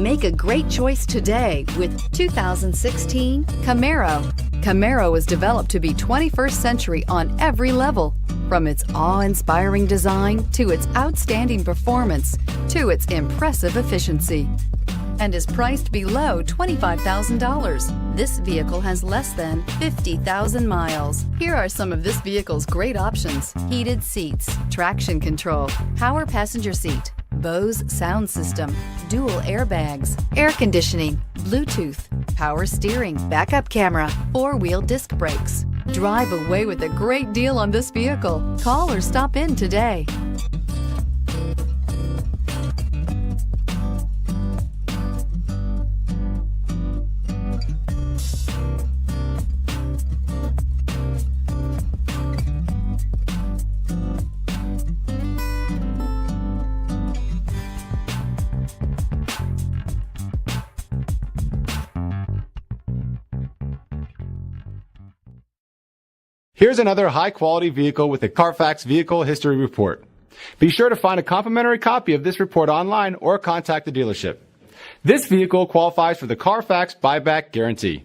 Make a great choice today with 2016 Camaro. Camaro is developed to be 21st century on every level, from its awe-inspiring design to its outstanding performance to its impressive efficiency, and is priced below $25,000. This vehicle has less than 50,000 miles. Here are some of this vehicle's great options: heated seats, traction control, power passenger seat, Bose sound system, dual airbags, air conditioning, Bluetooth, power steering, backup camera, four-wheel disc brakes. Drive away with a great deal on this vehicle. Call or stop in today. Here's another high-quality vehicle with a Carfax Vehicle History Report. Be sure to find a complimentary copy of this report online or contact the dealership. This vehicle qualifies for the Carfax Buyback Guarantee.